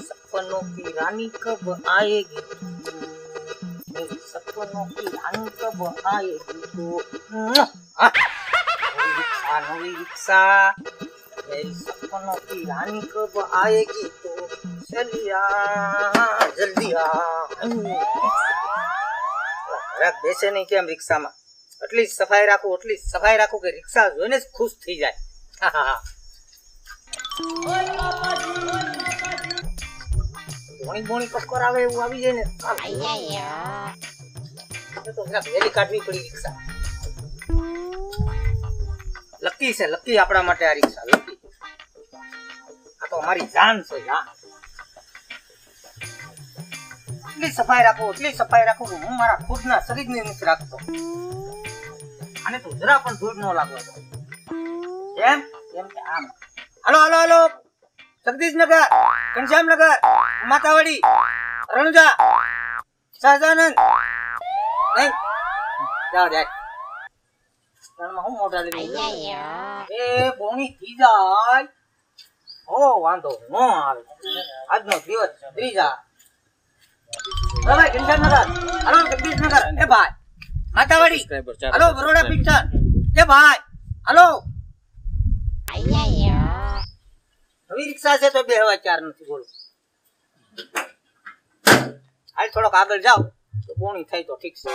सपनों की रानी कब आएगी मेरी सपनों की रानी कब आएगी तो नवी रिक्शा मेरी सपनों की रानी कब आएगी तो चलिया जल्दी आ બેસે નહીં કેમ રિક્ષામાં એટલી સફાઈ રાખું કે રિક્ષા જોઈને જ ખુશ થઈ જાય બોણી કક્કર આવે એવું આવી જાય ને તો વેલી કાઢવી પડી રિક્ષા લકી છે લકી આપણા માટે આ રિક્ષા લકી આ તો અમારી જાન છે જાન એટલી સફાઈ રાખું હું મારા ખુદના શરીરની નથી રાખતો અને તો જરા પણ ધૂળ ન લાગવા દો એમ કે આમ હાલો જગદીશનગર ઘનશ્યામનગર માતાવાડી રણુજા સહજાનંદ નહીં જાઓ જાય હું મોઢા લઈ એ બોણી થઈ જાય ઓ વાંધો ન આવે આજનો દિવસ ત્રીજા ભાઈ ઘનશ્યામનગર હાલો જગદીશનગર એ ભાઈ માતાવાડી હાલો બરોડા પિક્ચર એ ભાઈ હાલો નવી રિક્ષા છે તો બે હવા ચાર નથી બોલું હાલ થોડોક આગળ જાઓ તો બોણી થાય તો ઠીક છે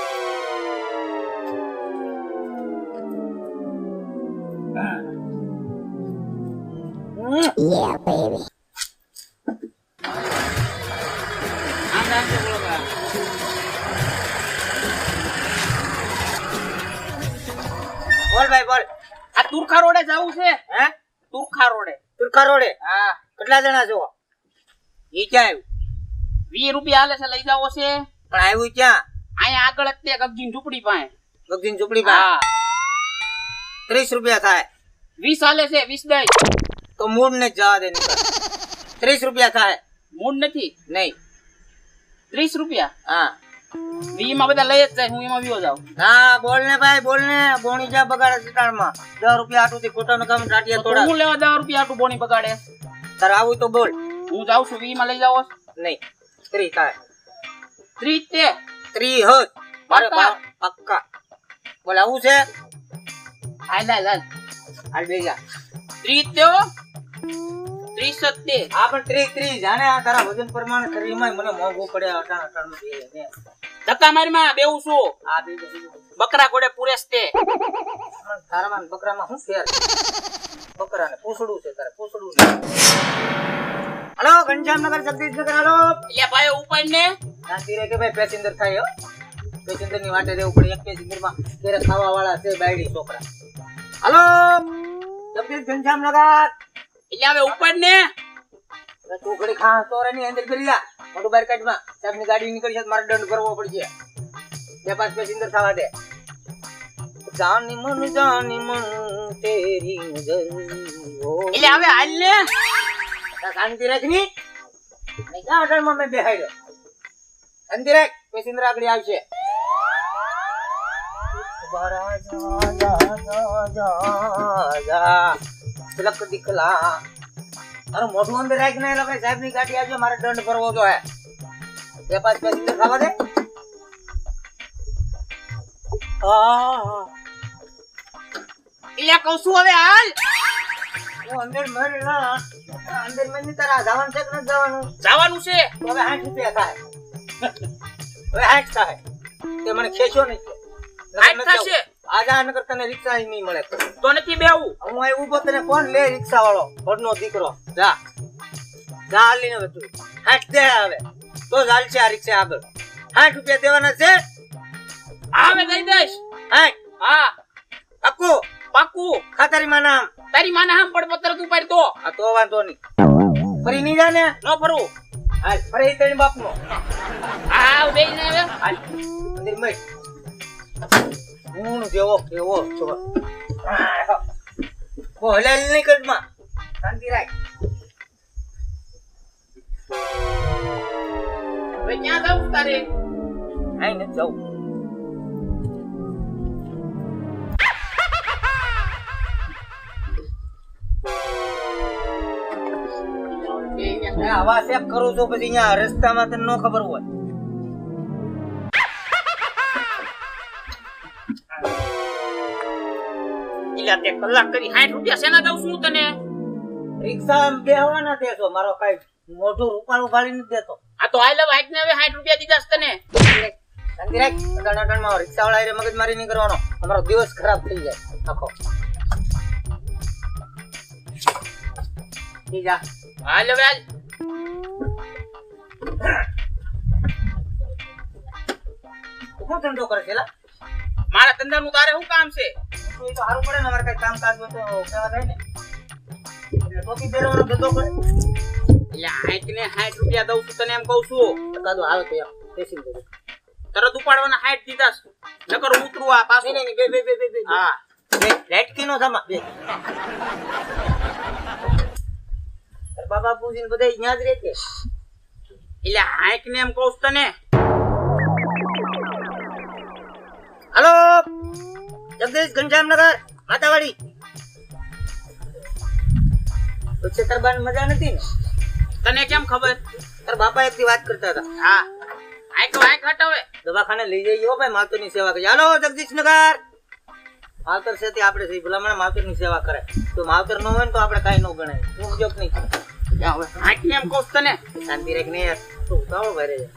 Yeah, baby. બોલ ભાઈ બોલ આ તુરખા રોડે જાવું છે હે તુરખા રોડે હા કેટલા જણા છો ઈ ક્યાં આવ્યું 20 રૂપિયા હાલે છે લઈ જાવો છે પણ આવ્યું ક્યાં અહીંયા આગળ જ તે ગગજીન ઝૂંપડી પાસે ગગજીન ઝૂંપડી પાસે 30 રૂપિયા થાય 20 હાલે છે 20 દઈ તો મૂળ ને જવા દે નીકળ 30 રૂપિયા થાય મૂળ નથી નહીં 30 રૂપિયા હા 20 માં બધા લઈ જ જાય હું એમાં વિયો જાઉં હા બોલ ને ભાઈ બોલ ને બોણી જા બગાડે સિટાણમાં 10 રૂપિયા આટુથી ખોટાનું કામ ટાટિયા તોડા હું લેવા 10 રૂપિયા આટું બોણી બગાડે તાર આવું તો બોલ હું જાઉં છું 20 માં લઈ જાવો નહીં 30 થાય 30 તે 30 હોત મારે પક્કા બોલ આવું છે હાલ હાલ બેજા 30 તેઓ 30 તે આ પણ 30 જાણે આ તારા વજન પ્રમાણે શરીરમાં મને મોંઘું પડે અટાણ દે ધક્કા મારી માં બેવું છું આ બે બકરા ઘોડે પુરેશ તે તારામાં બકરામાં શું ફેર બકરાને પૂછડું છે તારે પૂછડું હાલો ઘનશ્યામનગર જગદીશનગર હાલો એટલે ભાઈ ઉપર ને શાંતિ રે કે ભાઈ પેસેન્જર થાય પેસેન્જર ની વાટે રહેવું પડે એક પેસેન્જર માં ઘરે ખાવા વાળા છે બાયડી છોકરા હાલો જગદીશ ઘનશ્યામનગર એટલે હવે ઉપર ને ચોકડી ખા તોરે ની અંદર કરી લા મોટું બાર કાઢમાં સાહેબની ગાડી નીકળી છે મારે દંડ ભરવો પડશે 2-5 પેસેન્જર થવા દે જાની મન તેરી નજર એટલે હવે હાલ ને શાંતિ રાખની નહીં કા હોટલમાં મેં બેહાડ્યો શાંતિ રાખ પેસેન્જર આગળ આવશે તિલક દિખલા તારું મોઢું અંદર રાખ ને એટલે સાહેબ ની ગાડી આવશે મારે દંડ ભરવો તો હે 2-5 પેસેન્જર ખાવા દે એટલે કહું છું હવે હાલ અંદર મને તારા જવાનું છે કે નથી જવાનું છે તો હવે 60 રૂપિયા થાય હવે 60 થાય તે મને ખેંચો નહીં થશે આજા નગર તને રિક્ષા નહીં મળે તો નથી બેવું હું અહીં ઉભો તને કોણ લે રિક્ષા વાળો ભરનો દીકરો જા હાલીને હવે તું 60 દે હવે તો જ હાલશે આ રિક્ષા આગળ 60 રૂપિયા દેવાના છે હવે દઈ દઈશ 60 હા પાકું ખાતરી માં નામ તારી માના હામ પડ પત્ર તું પાડ તો આ તો વાંધો નહીં ફરી નહીં જાને ન ફરું હાલ ફરી તેની બાપનો હા બેઈ ને હવે હાલ મંદિર માં હું જેવો કેવો છો બોલે નહીં કડમાં શાંતિ રાખ હવે ક્યાં જાઉં તારે આઈ ને જાઉં હવા ચેક કરું છું પછી અહીંયા રસ્તામાં તને ન ખબર હોય. ઈલા તે કલાક કરી 60 રૂપિયા શેના દઉં છું હું તને? રિક્ષામાં બેહવાના દેશો મારો કઈ મોઢું રૂપાળું ઉપાડી નથી દેતો. આ તો આઈ લવ હાઈટ ને હવે 60 રૂપિયા દીધા છે તને. શાંતિ રાખ. અટાણાટાણમાં રિક્ષાવાળા હારે મગજમારી નહીં કરવાનો. અમારો દિવસ ખરાબ થઈ જાય આખો. ઈ જા. હાલ હવે હાલ. શું ધંધો કરે છે લા? મારા ધંધાનું તારે શું કામ છે? તો એ તો સારું પડે ને. અમારે કઈ કામકાજ હોય તો કેવા થાય ને. એટલે ટોપી પહેરવાનો ધંધો કરે. એટલે 60 ને 60 રૂપિયા દઉં છું તને એમ કહું છું. કાદો આવે તો એમ પેશિંગ કરે. તરત ઉપાડવાના 60 દીધા છે. નકર ઉતરું આ પાછું. નહીં, બે. હા રેટકી નો થામા બે. તાર બાબા પૂજીને બધા ન્યા જ રહે છે. એટલે 60 ને એમ કહું છું તને. હાલો જગદીશ ઘનશ્યામનગર માતાવાડી. પછી તાર બાને મજા નથી ને? તને કેમ ખબર? તાર બાપા એકથી વાત કરતા હતા. હા આઈક હટાવે. દવાખાને લઈ જઈએ ભાઈ, માવતરની સેવા કરી. હાલો જગદીશનગર. માવતર છે તે આપણે સહી ભલામણ માવતરની સેવા કરે. તો માવતર ન હોય ને તો આપણે કાંઈ ન ગણાય. હું જોક નહીં કરે. હવે 60 ને એમ કહું છું તને. શાંતિ રાખ ને યાર. તું ઉતાવળ ભરે છે.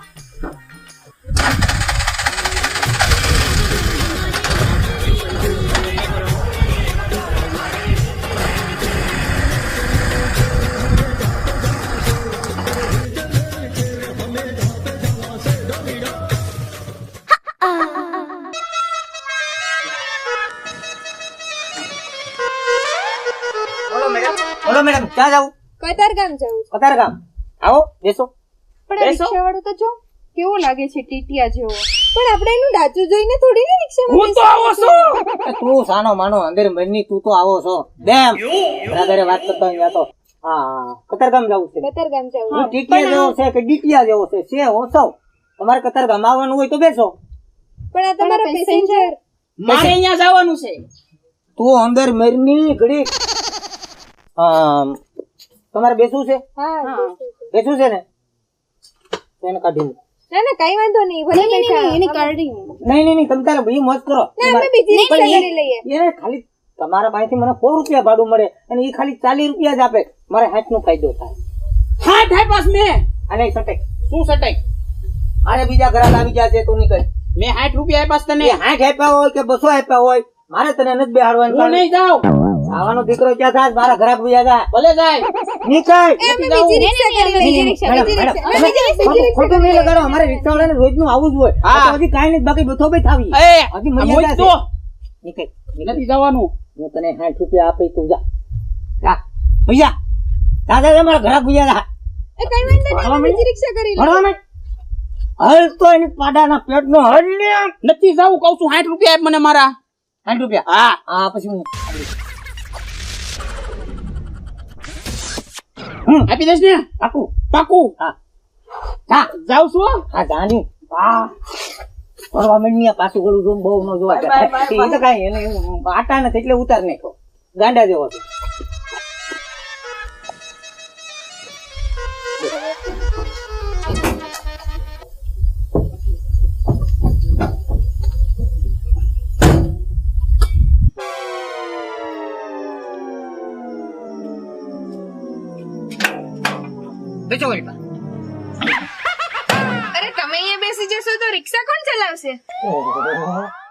બોલો મેડમ ક્યાં જાવ? કતારગામ જવું છે. કતારગામ. આવો બેસો. પણ આ રિક્ષાવાળો તો જો કેવો લાગે છે, ટીટિયા જેવો. પણ આપણે એનું ડાચું જોઈને થોડી ને રિક્ષામાં હું તો આવો છું. તું સાનો માનો અંદર મરની તું તો આવો છો. બેમ બરાબરે વાત કરતા હોય તો. હા કતારગામ જવું છે. કતારગામ જવું હું ટીટિયા જેવો છે કે ડીટિયા જેવો છે ઓછો. તમારે કતારગામ આવવાનું હોય તો બેસો. પણ આ તમારો પેસેન્જર. મારે અહીંયા જવાનું છે. તું અંદર મરની ઘડી તમારે બેસવું છે? હા બેસવું છે ને તો એને કાઢી મૂક. ના કઈ વાંધો નહીં, ભલે બેઠા એની કાઢી. નહીં તમે તારે ભાઈ મોજ કરો. આપણે બીજી રિક્ષા કરી લઈએ. એને ખાલી તમારા પાસેથી મને 4 રૂપિયા ભાડું મળે અને એ ખાલી 40 રૂપિયા જ આપે. મારે 60 નો ફાયદો થાય. 60 પાસ મેં. અને સટેક શું સટાઈ? અરે બીજા ગ્રાહક આવી ગયા છે તું નીકળ. મેં 60 રૂપિયા આપ્યા છે તને. એ 60 આપ્યા હોય કે 200 આપ્યા હોય મારે તને નથી બેહાડવાનું. હું નહીં જાઉં. આવવાનો દીકરો ક્યાં થાય? મારા ગ્રાહક બીજા જાય. ભલે જાય. નીકળ. આપણે બીજી રિક્ષા કરી લઈએ. બીજી રિક્ષા. ખોટું નહીં લગાડો. અમારે રિક્ષાવાળાને રોજનું આવું જ હોય. હા. આ તો હજી કાંઈ નહીં, બાકી બધો ભાઈ થાવી. એ હજી મર્યાદા તો છે. નીકળ. નથી જવાનું. હું તને 60 રૂપિયા આપી તું જા. ભૈયા દાદા મારા ગ્રાહક બીજા જા. એ કઈ વાંધો નહીં, આપણે બીજી રિક્ષા કરી લઈએ. ભણવા હલ તો એની પાડાના પેટનો હલ લે. નથી જાવું કહું છું. 60 રૂપિયા આપ મને મારા. 60 રૂપિયા. હા હા પછી હું આપી દઈશ ને. પાકું. પાકું. હા જા. જાઉં છું. હા જાની. હા ભણવા માંડ્યા પાછું ગળું જોઉં બહુ ન જોવા. એ તો કાંઈ એને આટા નથી એટલે ઉતાર નાખો. ગાંડા જેવો છે. બેસો વળી પા. અરે તમે અહીંયા બેસી જશો તો રિક્ષા કોણ ચલાવશે? ઓહો.